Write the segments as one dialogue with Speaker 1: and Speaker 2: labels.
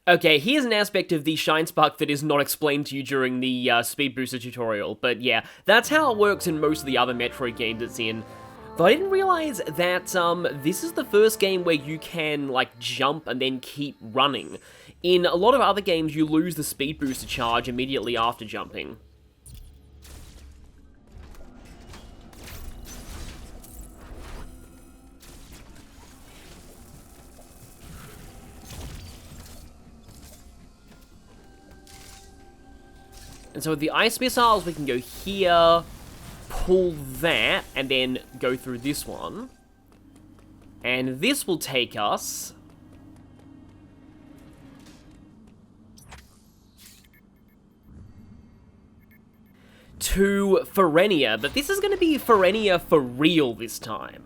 Speaker 1: Okay, here's an aspect of the Shine Spark that is not explained to you during the Speed Booster tutorial, but yeah, that's how it works in most of the other Metroid games it's in. Though I didn't realize that this is the first game where you can, like, jump and then keep running. In a lot of other games, you lose the Speed Booster charge immediately after jumping. And so with the ice missiles, we can go here, pull that, and then go through this one. And this will take us to Ferenia, but this is going to be Ferenia for real this time.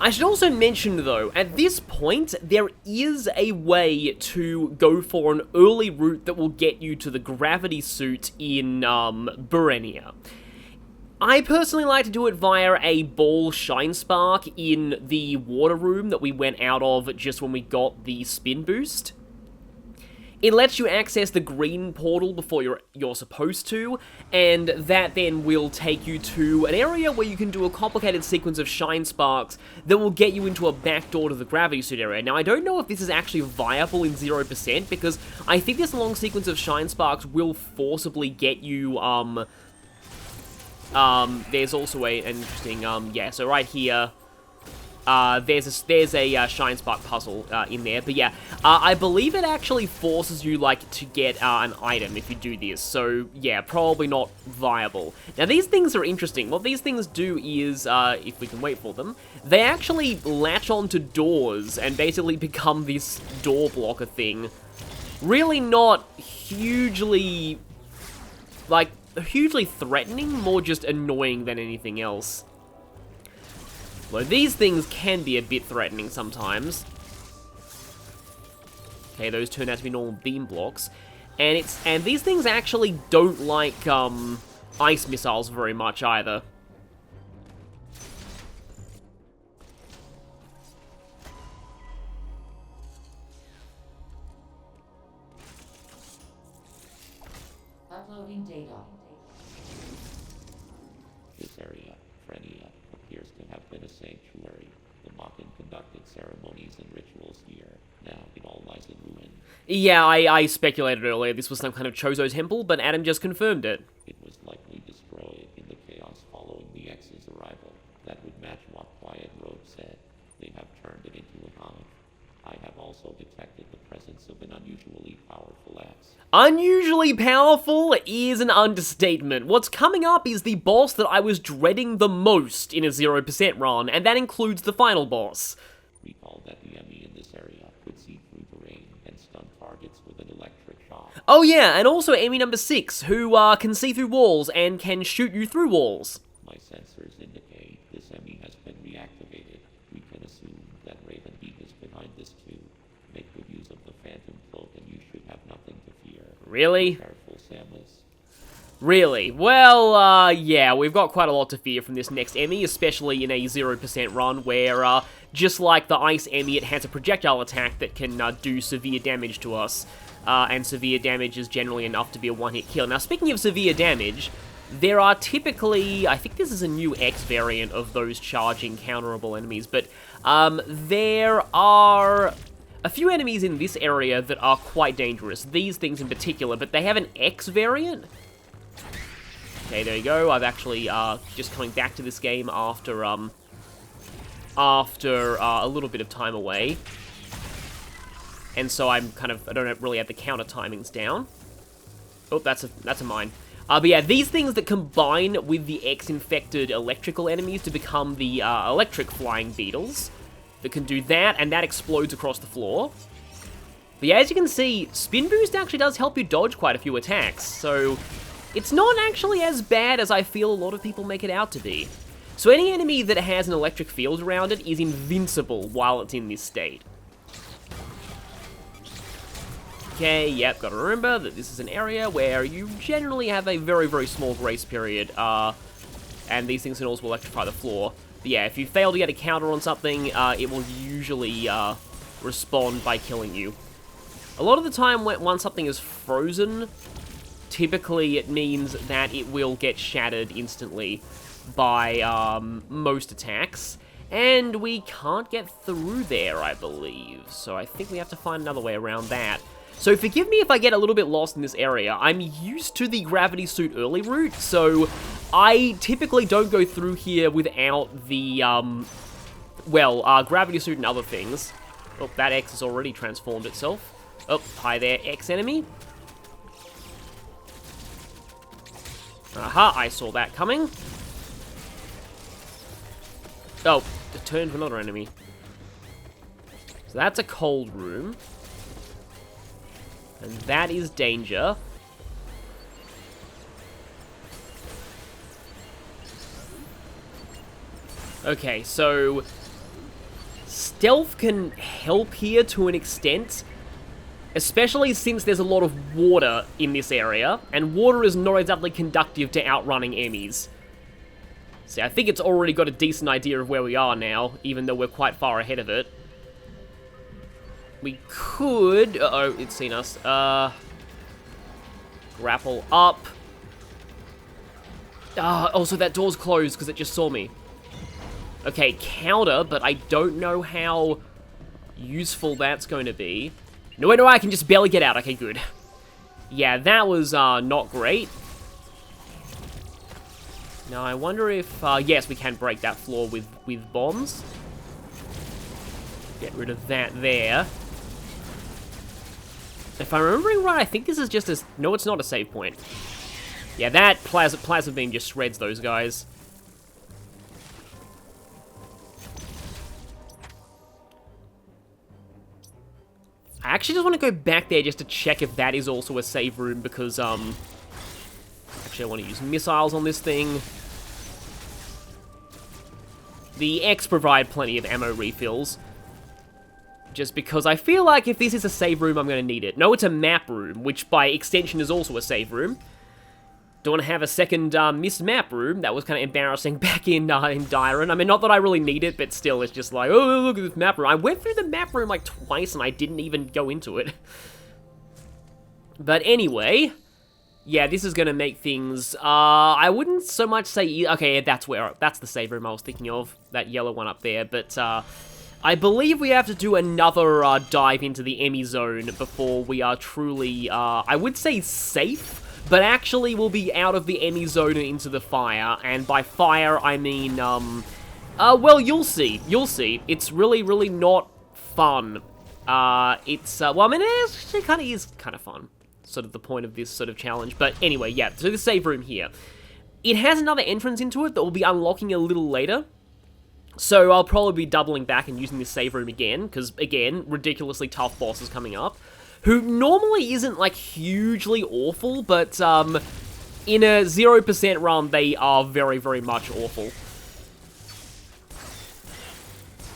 Speaker 1: I should also mention, though, at this point, there is a way to go for an early route that will get you to the gravity suit in, Burenia. I personally like to do it via a ball Shine Spark in the water room that we went out of just when we got the spin boost. It lets you access the green portal before you're supposed to, and that then will take you to an area where you can do a complicated sequence of Shine Sparks that will get you into a backdoor to the gravity suit area. Now, I don't know if this is actually viable in 0%, because I think this long sequence of Shine Sparks will forcibly get you, there's also an interesting, yeah, so right here, there's a Shine Spark puzzle in there, but yeah, I believe it actually forces you, like, to get an item if you do this, so yeah, probably not viable. Now, these things are interesting. What these things do is, if we can wait for them, they actually latch onto doors and basically become this door blocker thing. Really not hugely, like, hugely threatening, more just annoying than anything else. Though these things can be a bit threatening sometimes. Okay, those turn out to be normal beam blocks. And these things actually don't like, ice missiles very much either.
Speaker 2: Uploading data. This area, Frenia, appears to have been a sanctuary. The Makan conducted ceremonies and rituals here. Now it all lies in ruin.
Speaker 1: Yeah, I speculated earlier this was some kind of Chozo temple, but Adam just confirmed it.
Speaker 2: It was likely destroyed in the chaos following the X's arrival. That would match what Quiet Road said. They have turned it into a hive. I have also detected the presence of an unusually powerful axe.
Speaker 1: Unusually powerful is an understatement. What's coming up is the boss that I was dreading the most in a 0% run, and that includes the final boss.
Speaker 2: Recall that the enemy in this area could see through terrain and stun targets with an electric shock.
Speaker 1: Oh yeah, and also enemy number 6, who can see through walls and can shoot you through walls.
Speaker 2: My sensors indicate this enemy has been reactivated. We can assume that Raven Beat is behind this too. Make good use of the Phantom Cloak and you should have nothing to fear.
Speaker 1: Really?
Speaker 2: Be careful, Samus.
Speaker 1: Really? Well, yeah, we've got quite a lot to fear from this next Emmy, especially in a 0% run where, just like the Ice Emmy, it has a projectile attack that can do severe damage to us, and severe damage is generally enough to be a one-hit kill. Now, speaking of severe damage, there are typically, I think this is a new X variant of those charging counterable enemies, but there are a few enemies in this area that are quite dangerous, these things in particular, but they have an X variant. Okay, there you go. I've actually, just coming back to this game after a little bit of time away. And so I'm kind of, I don't really have the counter timings down. Oh, that's a mine. But yeah, these things that combine with the X-infected electrical enemies to become the, electric flying beetles that can do that, and that explodes across the floor. But yeah, as you can see, Spin Boost actually does help you dodge quite a few attacks, so it's not actually as bad as I feel a lot of people make it out to be. So any enemy that has an electric field around it is invincible while it's in this state. Okay, yep, gotta remember that this is an area where you generally have a very, very small grace period, and these things can also electrify the floor. But yeah, if you fail to get a counter on something, it will usually respond by killing you. A lot of the time, once something is frozen, typically it means that it will get shattered instantly by most attacks. And we can't get through there, I believe. So I think we have to find another way around that. So forgive me if I get a little bit lost in this area. I'm used to the gravity suit early route, so I typically don't go through here without the, gravity suit and other things. Oh, that X has already transformed itself. Oh, hi there, X enemy. Aha, I saw that coming. Oh, it turned to another enemy. So that's a cold room. And that is danger. Okay, so stealth can help here to an extent, especially since there's a lot of water in this area, and water is not exactly conductive to outrunning enemies. See, I think it's already got a decent idea of where we are now, even though we're quite far ahead of it. We could... Uh-oh, it's seen us. Grapple up. Also that door's closed because it just saw me. Okay, counter, but I don't know how useful that's going to be. No, wait, no, I can just barely get out. Okay, good. Yeah, that was not great. Now, I wonder if... yes, we can break that floor with bombs. Get rid of that there. If I'm remembering right, I think this is just a... No, it's not a save point. Yeah, that plasma beam just shreds those guys. I actually just want to go back there just to check if that is also a save room, because, actually, I want to use missiles on this thing. The X provide plenty of ammo refills. Just because I feel like if this is a save room, I'm going to need it. No, it's a map room, which by extension is also a save room. Don't want to have a second missed map room. That was kind of embarrassing back in Dyron. I mean, not that I really need it, but still, it's just like, oh, look at this map room. I went through the map room like twice, and I didn't even go into it. But anyway, yeah, this is going to make things, I wouldn't so much say, okay, that's the save room I was thinking of, that yellow one up there, but, I believe we have to do another dive into the Emmy zone before we are truly, I would say safe, but actually we'll be out of the Emmy zone and into the fire, and by fire I mean, well, you'll see, it's really, really not fun. Well, I mean, it actually kind of is kind of fun, sort of the point of this sort of challenge, but anyway, yeah, so the save room here. It has another entrance into it that we'll be unlocking a little later. So I'll probably be doubling back and using this save room again, because, again, ridiculously tough bosses coming up, who normally isn't, like, hugely awful, but, in a 0% run, they are very, very much awful.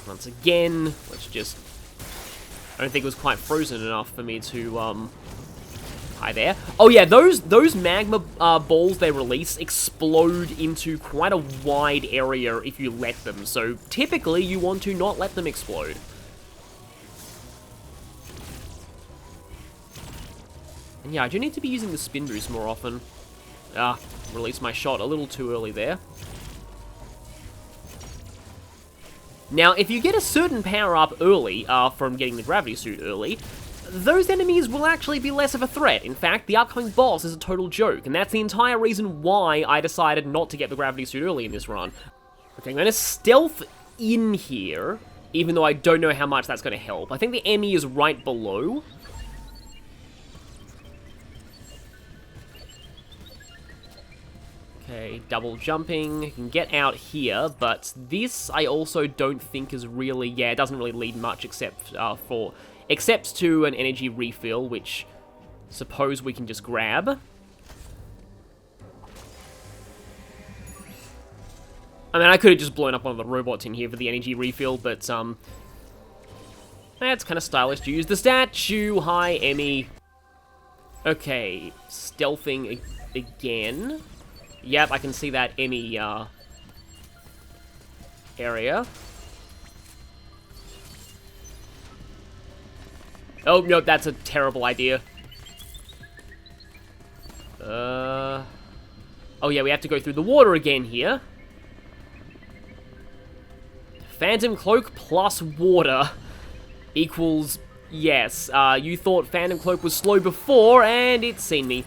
Speaker 1: Once again, let's just... I don't think it was quite frozen enough for me to, Hi there. Oh yeah, those magma balls they release explode into quite a wide area if you let them, so typically you want to not let them explode. And yeah, I do need to be using the spin boost more often. Release my shot a little too early there. Now, if you get a certain power-up early, from getting the gravity suit early, those enemies will actually be less of a threat. In fact, the upcoming boss is a total joke, and that's the entire reason why I decided not to get the gravity suit early in this run. Okay, I'm going to stealth in here, even though I don't know how much that's going to help. I think the Emmy is right below. Okay, double jumping, you can get out here, but this I also don't think is really, yeah, it doesn't really lead much except to an energy refill, which suppose we can just grab. I mean, I could have just blown up one of the robots in here for the energy refill, but, that's kind of stylish to use the statue. Hi, Emmy. Okay, stealthing again. Yep, I can see that Emmy, area. Oh, no, that's a terrible idea. Oh, yeah, we have to go through the water again here. Phantom Cloak plus water equals yes. You thought Phantom Cloak was slow before, and it's seen me.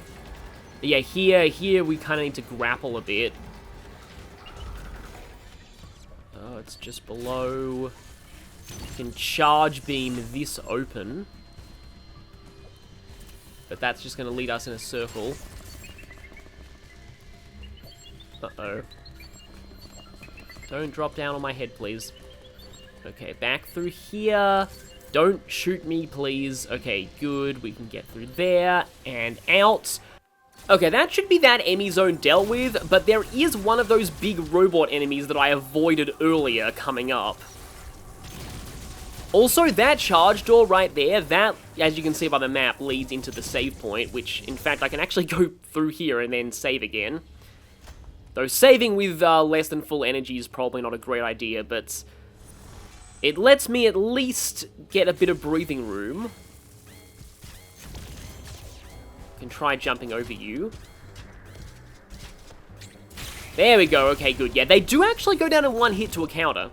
Speaker 1: But yeah, here we kind of need to grapple a bit. Oh, it's just below. You can charge beam this open. But that's just going to lead us in a circle. Uh-oh. Don't drop down on my head, please. Okay, back through here. Don't shoot me, please. Okay, good. We can get through there and out. Okay, that should be that enemy zone dealt with, but there is one of those big robot enemies that I avoided earlier coming up. Also, that charge door right there, that, as you can see by the map, leads into the save point, which, in fact, I can actually go through here and then save again. Though saving with less than full energy is probably not a great idea, but it lets me at least get a bit of breathing room. Can try jumping over you. There we go, okay, good. Yeah, they do actually go down in one hit to a counter.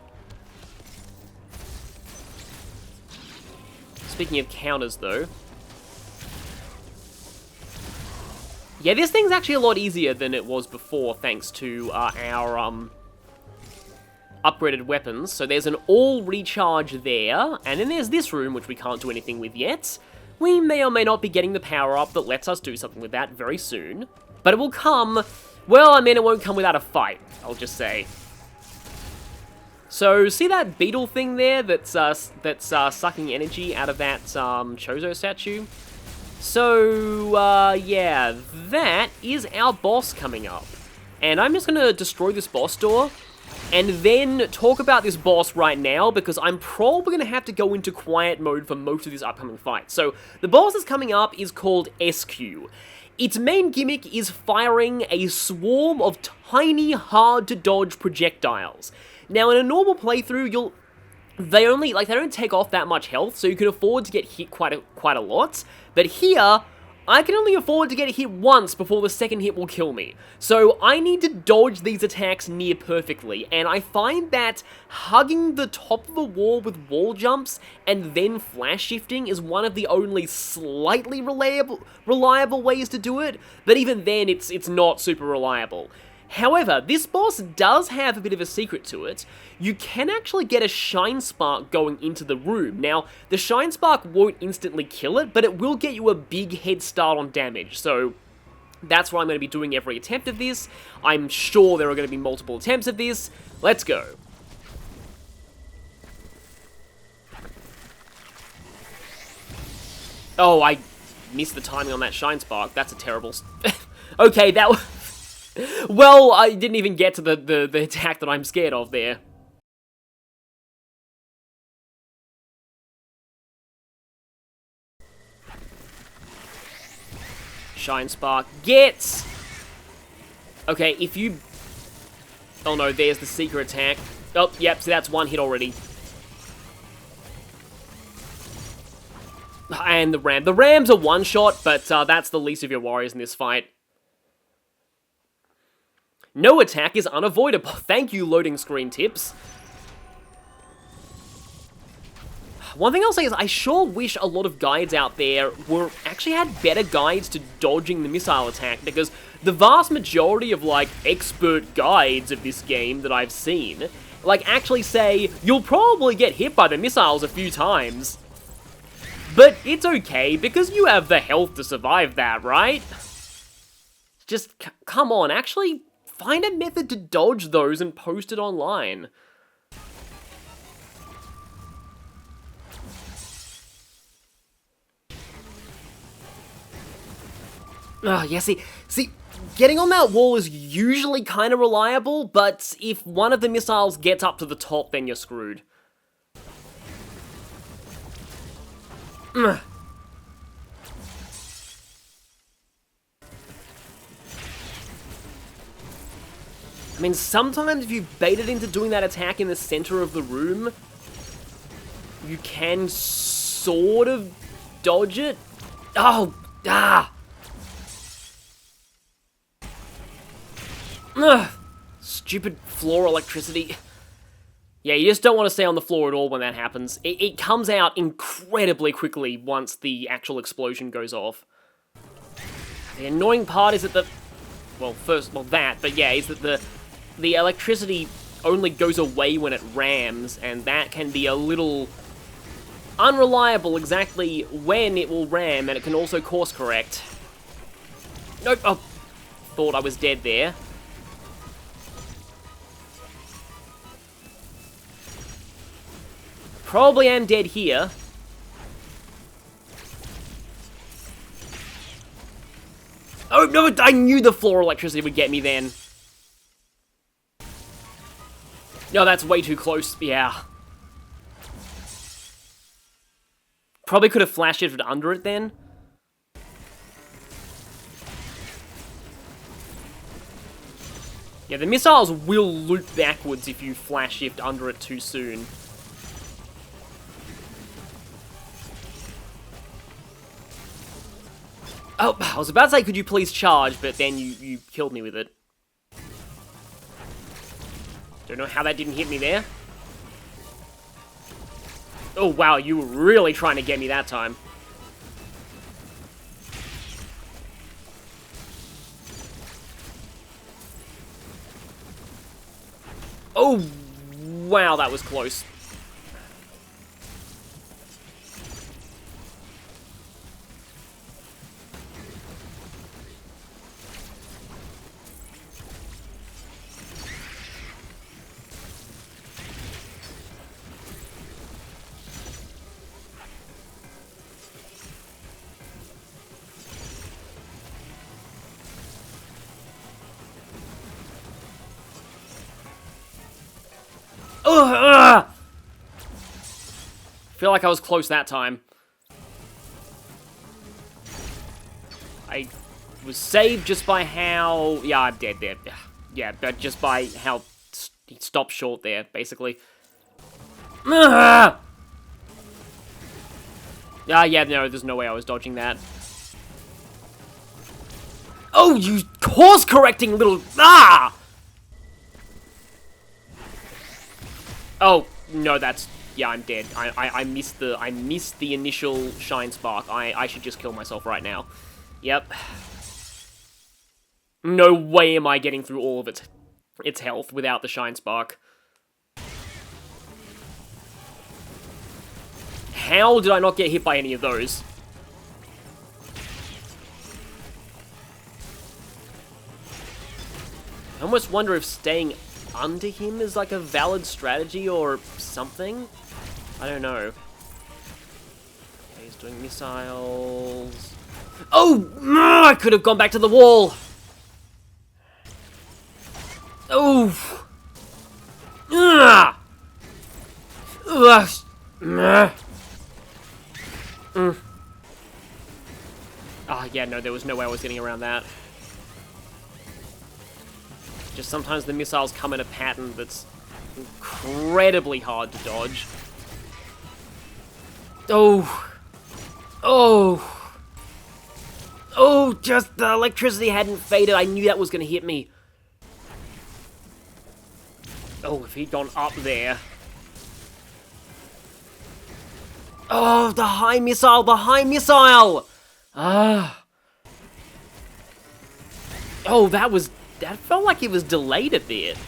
Speaker 1: Speaking of counters, though. Yeah, this thing's actually a lot easier than it was before, thanks to our upgraded weapons. So there's an all recharge there, and then there's this room, which we can't do anything with yet. We may or may not be getting the power-up that lets us do something with that very soon. But it will come... Well, I mean, it won't come without a fight, I'll just say. So, see that beetle thing there that's sucking energy out of that Chozo statue? So, yeah, that is our boss coming up. And I'm just going to destroy this boss door, and then talk about this boss right now, because I'm probably going to have to go into quiet mode for most of this upcoming fight. So, the boss that's coming up is called Escue. Its main gimmick is firing a swarm of tiny, hard-to-dodge projectiles. Now, in a normal playthrough, they don't take off that much health, so you can afford to get hit quite a lot. But here, I can only afford to get hit once before the second hit will kill me. So I need to dodge these attacks near perfectly, and I find that hugging the top of the wall with wall jumps and then flash shifting is one of the only slightly reliable ways to do it, but even then it's not super reliable. However, this boss does have a bit of a secret to it. You can actually get a Shine Spark going into the room. Now, the Shine Spark won't instantly kill it, but it will get you a big head start on damage, so that's why I'm going to be doing every attempt of this. I'm sure there are going to be multiple attempts of this. Let's go. Oh, I missed the timing on that Shine Spark. That's a terrible... Okay, that was... Well, I didn't even get to the attack that I'm scared of there. Shine Spark gets... Okay, if you... Oh no, there's the secret attack. Oh, yep, so that's one hit already. And the ram. The ram's a one-shot, but that's the least of your worries in this fight. No attack is unavoidable. Thank you, loading screen tips. One thing I'll say is I sure wish a lot of guides out there actually had better guides to dodging the missile attack, because the vast majority of, expert guides of this game that I've seen, actually say, you'll probably get hit by the missiles a few times. But it's okay, because you have the health to survive that, right? Just, come on, actually... Find a method to dodge those and post it online. Yeah, see, getting on that wall is usually kind of reliable, but if one of the missiles gets up to the top, then you're screwed. I mean, sometimes if you bait it into doing that attack in the center of the room, you can sort of dodge it. Oh, ah. Ugh. Stupid floor electricity. Yeah, you just don't want to stay on the floor at all when that happens. It comes out incredibly quickly once the actual explosion goes off. The annoying part is that but yeah, is that the electricity only goes away when it rams, and that can be a little unreliable exactly when it will ram, and it can also course correct. Nope, oh, thought I was dead there. Probably am dead here. Oh, no, I knew the floor electricity would get me then. No, that's way too close, yeah. Probably could have flash shifted under it then. Yeah, the missiles will loop backwards if you flash shift under it too soon. Oh, I was about to say, could you please charge, but then you killed me with it. Don't know how that didn't hit me there. Oh, wow, you were really trying to get me that time. Oh, wow, that was close. Ugh! Feel like I was close that time. I was saved just by how... Yeah, I'm dead there. Yeah, but just by how he stopped short there, basically. Ugh! Yeah, no, there's no way I was dodging that. Oh, you course-correcting little... Ah! Oh, no, that's... Yeah, I'm dead. I missed the initial shine spark. I should just kill myself right now. Yep. No way am I getting through all of its health without the shine spark. How did I not get hit by any of those? I almost wonder if staying under him is like a valid strategy or something. I don't know. Okay, he's doing missiles. Oh! I could have gone back to the wall! Oh! Ah! Ah, yeah, no, there was no way I was getting around that. Just sometimes the missiles come in a pattern that's incredibly hard to dodge. Oh! Oh! Oh, just the electricity hadn't faded. I knew that was going to hit me. Oh, if he'd gone up there. Oh, the high missile, the high missile! Ah. Oh, that felt like it was delayed a bit.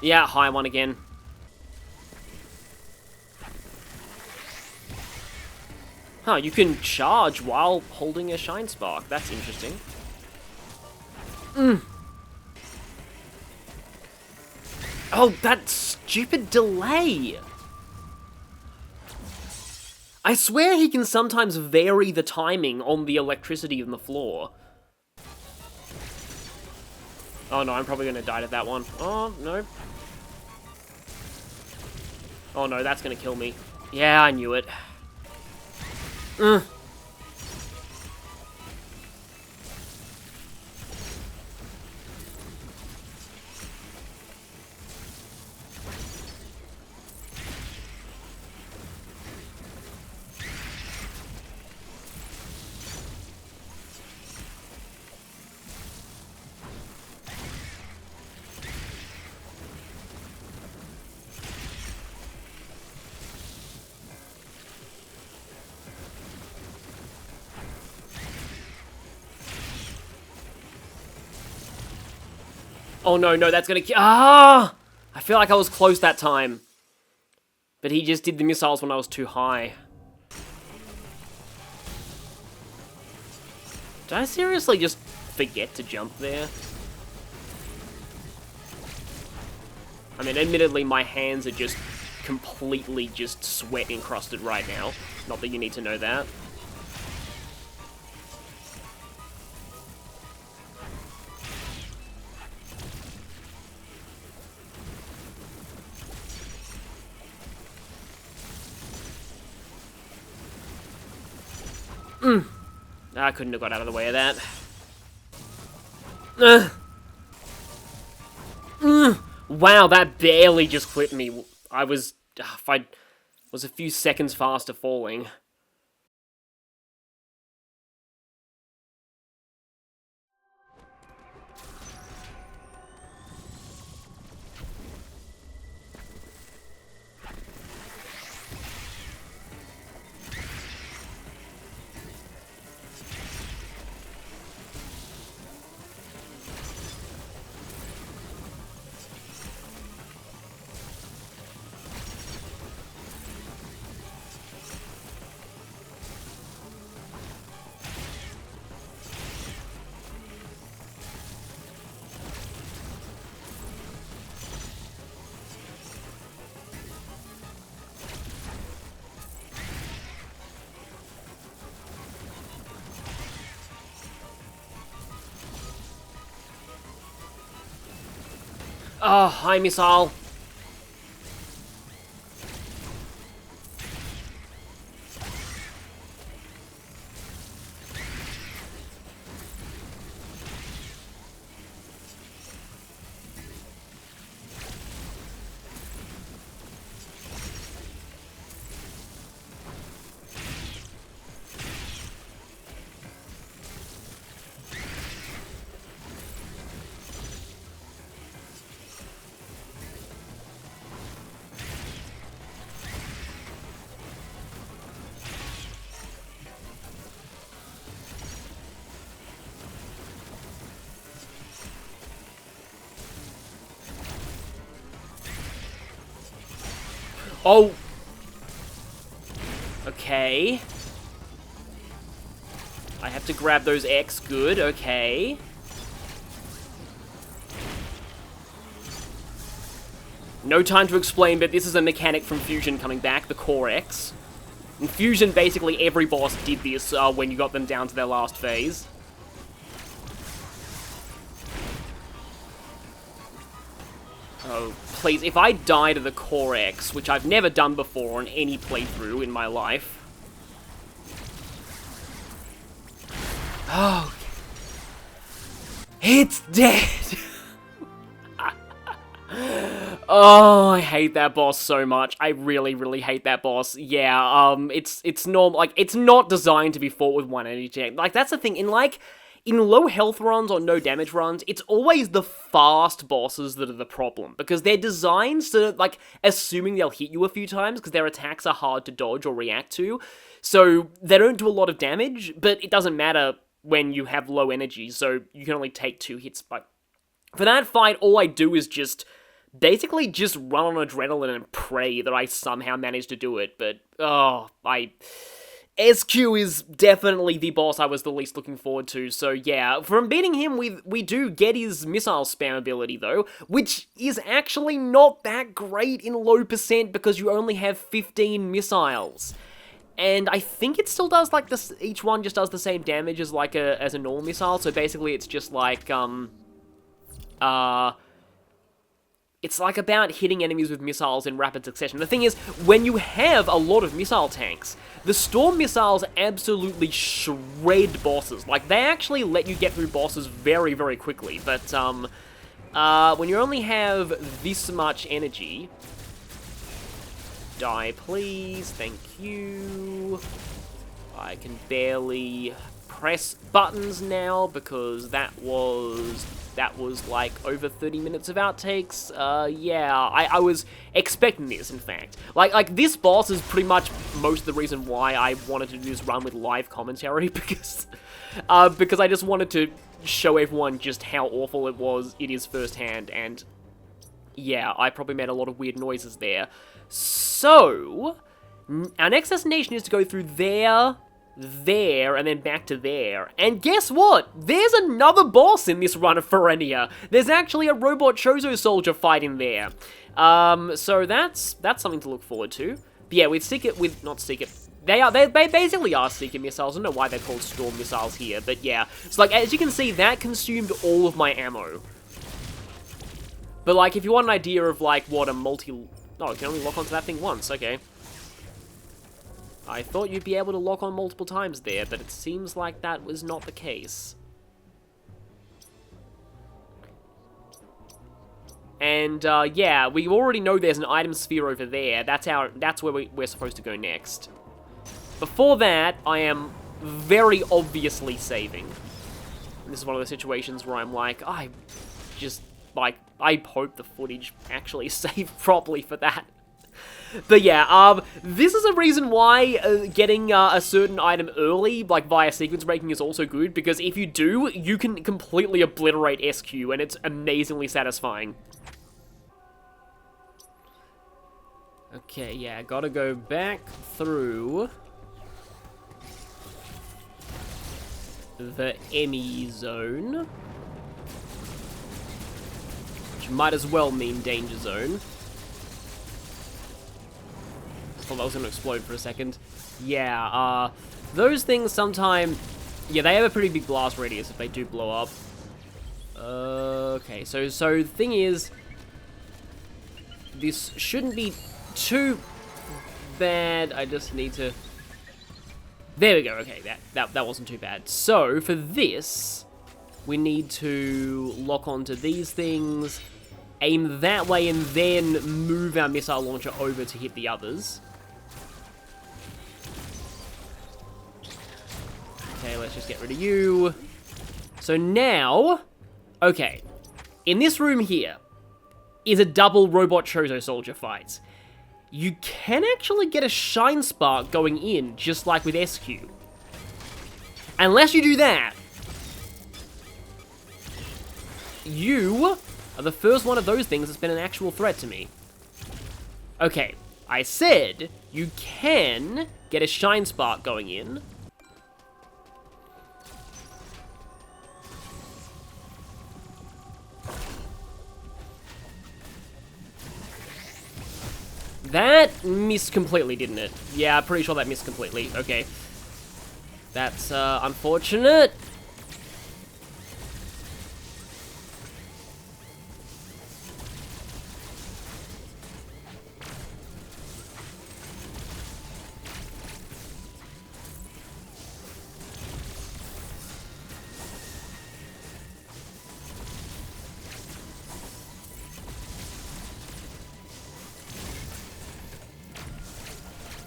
Speaker 1: Yeah, high one again. Huh, you can charge while holding a shine spark. That's interesting. Oh, that stupid delay! I swear he can sometimes vary the timing on the electricity on the floor. Oh no, I'm probably gonna die to that one. Oh, no. Oh no, that's gonna kill me. Yeah, I knew it. Oh no, no, that's gonna ah! I feel like I was close that time. But he just did the missiles when I was too high. Did I seriously just forget to jump there? I mean, admittedly, my hands are just completely just sweat encrusted right now. Not that you need to know that. I couldn't have got out of the way of that. Wow, that barely just clipped me. I was... if I was a few seconds faster falling. Oh, hi, missile. Oh! Okay. I have to grab those X. Good, okay. No time to explain, but this is a mechanic from Fusion coming back, the Core X. In Fusion, basically every boss did this when you got them down to their last phase. Oh, please, if I die to the Core X, which I've never done before on any playthrough in my life. Oh. It's dead! Oh, I hate that boss so much. I really, really hate that boss. Yeah, it's normal. Like, it's not designed to be fought with one energy tank. Like, that's the thing. In low health runs or no damage runs, it's always the fast bosses that are the problem, because they're designed to, like, assuming they'll hit you a few times, because their attacks are hard to dodge or react to, so they don't do a lot of damage, but it doesn't matter when you have low energy, so you can only take 2 hits. But for that fight, all I do is basically just run on adrenaline and pray that I somehow manage to do it, but, Escue is definitely the boss I was the least looking forward to, so yeah, from beating him, we do get his missile spam ability, though, which is actually not that great in low percent, because you only have 15 missiles. And I think it still does, like, this. Each one just does the same damage as, like, as a normal missile, so basically it's just, like, it's like about hitting enemies with missiles in rapid succession. The thing is, when you have a lot of missile tanks, the storm missiles absolutely shred bosses. Like, they actually let you get through bosses very, very quickly. But, when you only have this much energy... Die, please. Thank you. I can barely press buttons now because that was like over 30 minutes of outtakes. Yeah, I was expecting this, in fact. Like this boss is pretty much most of the reason why I wanted to do this run with live commentary, because I just wanted to show everyone just how awful it is firsthand, and yeah, I probably made a lot of weird noises there. So, our next destination is to go through there, and then back to there. And guess what? There's another boss in this run of Ferenia. There's actually a robot Chozo soldier fighting there. So that's something to look forward to. But yeah, they basically are Seeker missiles. I don't know why they're called Storm missiles here, but yeah. So like, as you can see, that consumed all of my ammo. But like, if you want an idea of like what a oh, you can only lock onto that thing once, okay. I thought you'd be able to lock on multiple times there, but it seems like that was not the case. And, yeah, we already know there's an item sphere over there. That's where we're supposed to go next. Before that, I am very obviously saving. And this is one of those situations where I'm like, I hope the footage actually saved properly for that. But yeah, this is a reason why getting a certain item early, like via sequence breaking, is also good, because if you do, you can completely obliterate Escue, and it's amazingly satisfying. Okay, yeah, gotta go back through the Emmy zone, which might as well mean danger zone. Thought that was going to explode for a second. Yeah, those things sometimes... Yeah, they have a pretty big blast radius if they do blow up. Okay, so the thing is... This shouldn't be too bad. I just need to... There we go, okay, that wasn't too bad. So, for this, we need to lock onto these things, aim that way, and then move our missile launcher over to hit the others. Okay, let's just get rid of you. So now, okay, in this room here is a double robot Chozo soldier fight. You can actually get a shine spark going in, just like with Escue. Unless you do that, you are the first one of those things that's been an actual threat to me. Okay, I said you can get a shine spark going in. That missed completely, didn't it? Yeah, I'm pretty sure that missed completely. Okay. That's, unfortunate.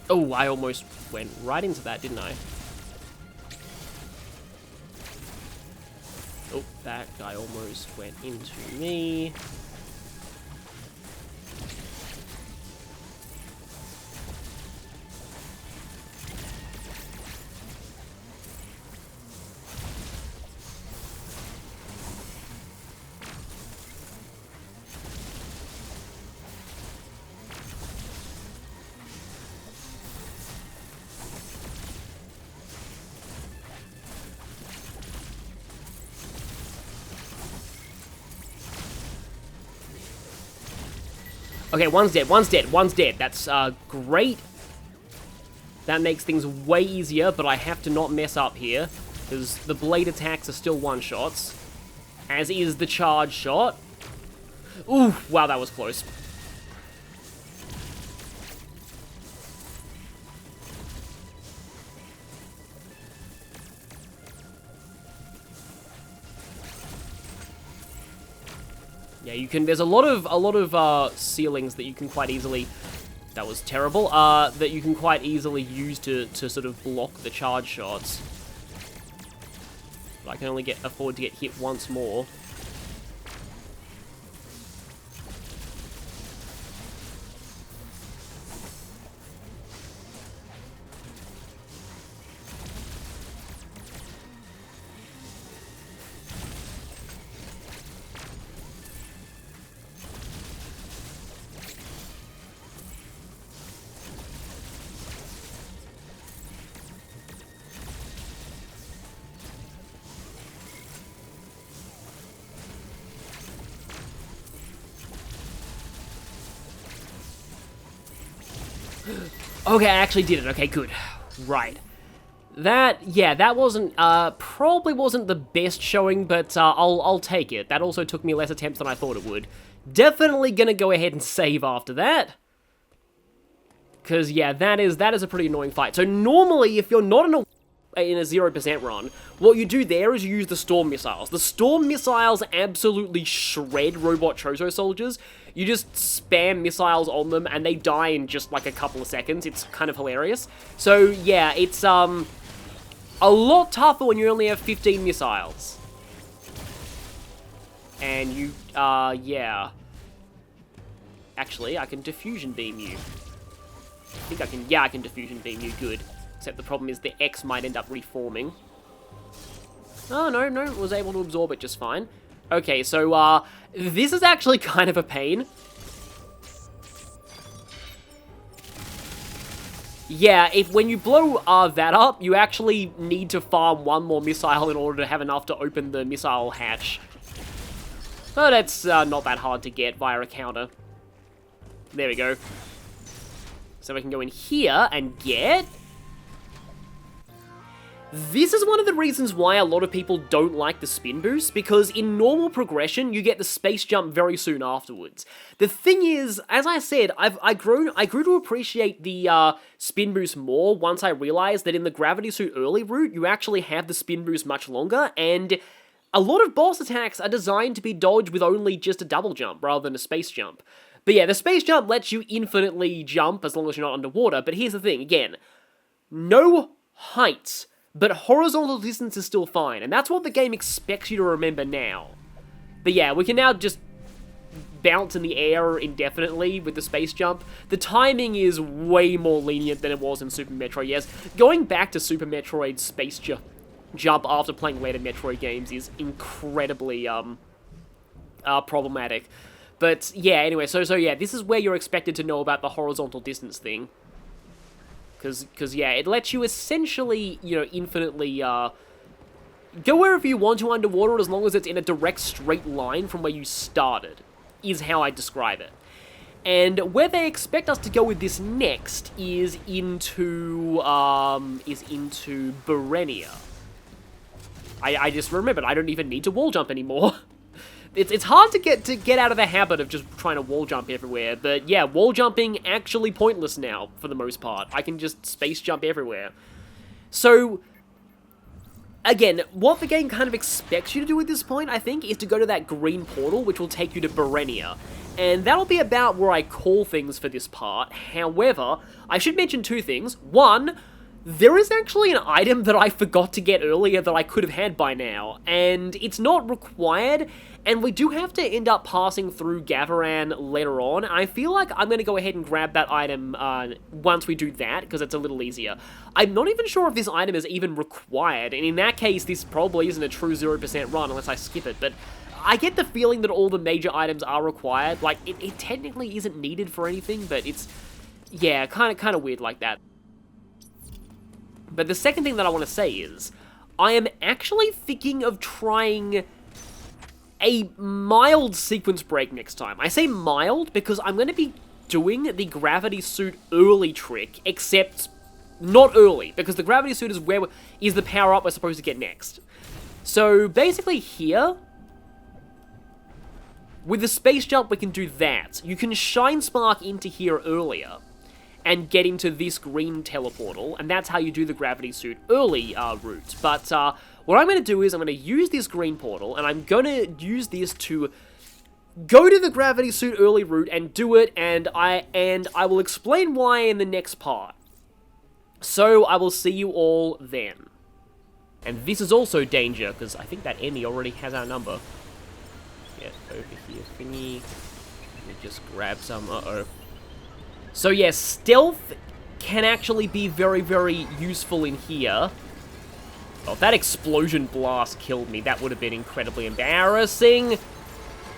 Speaker 1: Oh, I almost went right into that, didn't I? Oh, that guy almost went into me. Okay, one's dead. That's, great. That makes things way easier, but I have to not mess up here, because the blade attacks are still one-shots, as is the charge shot. Ooh, wow, that was close. Yeah, you can. There's a lot of ceilings that you can quite easily. That was terrible. That you can quite easily use to sort of block the charge shots. But I can only afford to get hit once more. Okay, I actually did it. Okay, good. Right. That wasn't, probably wasn't the best showing, but, I'll take it. That also took me less attempts than I thought it would. Definitely gonna go ahead and save after that. Because, yeah, that is a pretty annoying fight. So normally, if you're not in a 0% run, what you do there is you use the Storm Missiles. The Storm Missiles absolutely shred Robot Chozo soldiers. You just spam missiles on them, and they die in just, like, a couple of seconds. It's kind of hilarious. So, yeah, it's, a lot tougher when you only have 15 missiles. And you, yeah. Actually, I can diffusion beam you. I think I can, yeah, I can diffusion beam you, good. Except the problem is the X might end up reforming. Oh, no, was able to absorb it just fine. Okay, so, this is actually kind of a pain. Yeah, when you blow that up, you actually need to farm one more missile in order to have enough to open the missile hatch. But it's not that hard to get via a counter. There we go. So we can go in here and get... This is one of the reasons why a lot of people don't like the spin boost, because in normal progression, you get the space jump very soon afterwards. The thing is, as I said, I grew to appreciate the spin boost more once I realized that in the gravity suit early route, you actually have the spin boost much longer, and a lot of boss attacks are designed to be dodged with only just a double jump rather than a space jump. But yeah, the space jump lets you infinitely jump as long as you're not underwater, but here's the thing, again, no heights. But horizontal distance is still fine, and that's what the game expects you to remember now. But yeah, we can now just bounce in the air indefinitely with the space jump. The timing is way more lenient than it was in Super Metroid, yes. Going back to Super Metroid space jump after playing later Metroid games is incredibly problematic. But yeah, anyway, so yeah, this is where you're expected to know about the horizontal distance thing. Because, yeah, it lets you essentially, you know, infinitely, go wherever you want to underwater as long as it's in a direct straight line from where you started, is how I describe it. And where they expect us to go with this next is into Berenia. I just remembered, I don't even need to wall jump anymore. It's hard to get out of the habit of just trying to wall jump everywhere, but yeah, wall jumping actually pointless now, for the most part. I can just space jump everywhere. So, again, what the game kind of expects you to do at this point, I think, is to go to that green portal, which will take you to Berenia. And that'll be about where I call things for this part. However, I should mention two things. One, there is actually an item that I forgot to get earlier that I could have had by now, and it's not required, and we do have to end up passing through Gavaran later on. I feel like I'm going to go ahead and grab that item once we do that, because it's a little easier. I'm not even sure if this item is even required, and in that case, this probably isn't a true 0% run unless I skip it, but I get the feeling that all the major items are required. Like, it technically isn't needed for anything, but it's, yeah, kind of weird like that. But the second thing that I want to say is, I am actually thinking of trying a mild sequence break next time. I say mild because I'm going to be doing the gravity suit early trick, except not early, because the gravity suit is the power-up we're supposed to get next. So basically here, with the space jump we can do that. You can shine spark into here earlier and get into this green teleportal, and that's how you do the gravity suit early route. But what I'm going to do is I'm going to use this green portal, and I'm going to use this to go to the gravity suit early route and do it, and I will explain why in the next part. So I will see you all then. And this is also danger, because I think that Emmy already has our number. Yeah, over here, thingy. Let me just grab some, So yeah, stealth can actually be very, very useful in here. Oh, that explosion blast killed me. That would have been incredibly embarrassing.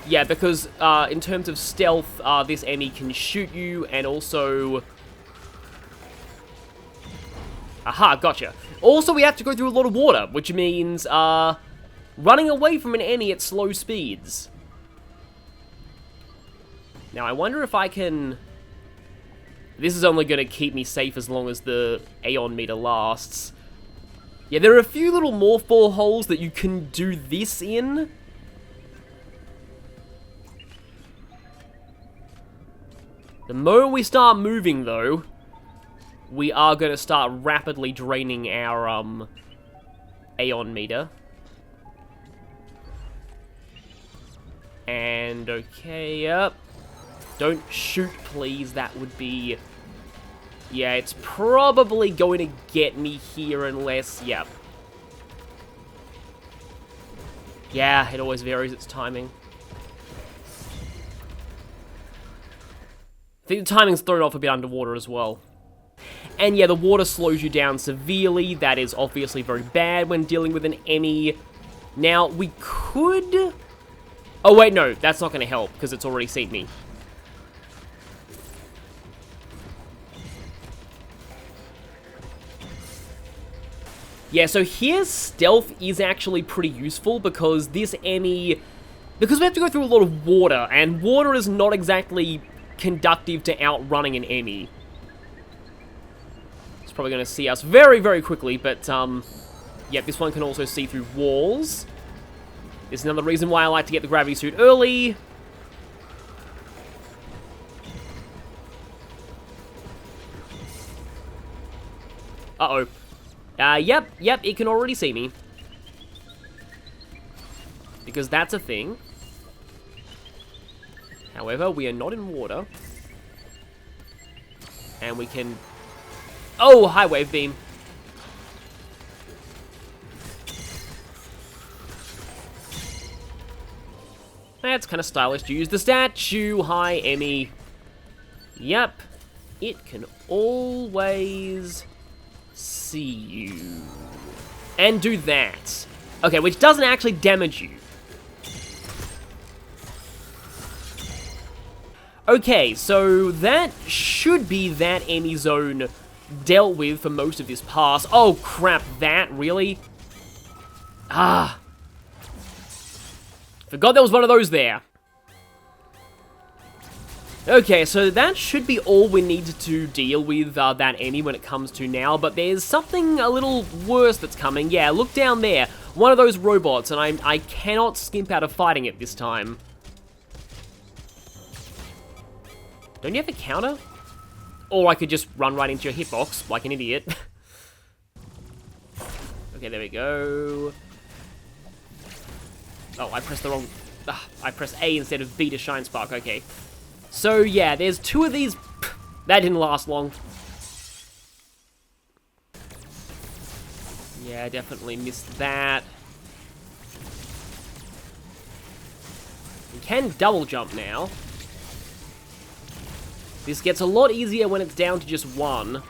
Speaker 1: Yeah, because in terms of stealth, this Emmy can shoot you, and also... Aha, gotcha. Also, we have to go through a lot of water, which means running away from an Emmy at slow speeds. Now, I wonder if I can... This is only going to keep me safe as long as the Aeon meter lasts. Yeah, there are a few little morph ball holes that you can do this in. The moment we start moving, though, we are going to start rapidly draining our, Aeon meter. And, okay, yep. Don't shoot, please. That would be... Yeah, it's probably going to get me here unless... Yep. Yeah, it always varies its timing. I think the timing's thrown off a bit underwater as well. And yeah, the water slows you down severely. That is obviously very bad when dealing with an Emmy. Now, we could... Oh, wait, no. That's not going to help, because it's already seen me. Yeah, so here, stealth is actually pretty useful, because this Emmy... Because we have to go through a lot of water, and water is not exactly conductive to outrunning an Emmy. It's probably going to see us very, very quickly, but, yeah, this one can also see through walls. This is another reason why I like to get the gravity suit early. Uh-oh. Yep, it can already see me. Because that's a thing. However, we are not in water. And we can... Oh, high wave beam. That's kind of stylish to use the statue. Hi, Emmy. Yep. It can always see you. And do that. Okay, which doesn't actually damage you. Okay, so that should be that Emmy zone dealt with for most of this pass. Oh, crap, that? Really? Ah. Forgot there was one of those there. Okay, so that should be all we need to deal with that Emmy when it comes to now, but there's something a little worse that's coming. Yeah, look down there. One of those robots, and I cannot skimp out of fighting it this time. Don't you have a counter? Or I could just run right into your hitbox like an idiot. Okay, there we go. Oh, I pressed the wrong... I pressed A instead of B to Shine Spark, okay. So, yeah, there's two of these... That didn't last long. Yeah, I definitely missed that. You can double jump now. This gets a lot easier when it's down to just one.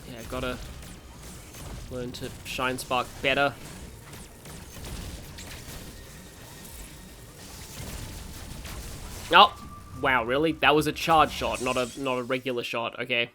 Speaker 1: Yeah, gotta learn to Shine Spark better. Oh, wow, really? That was a charge shot, not a regular shot. Okay.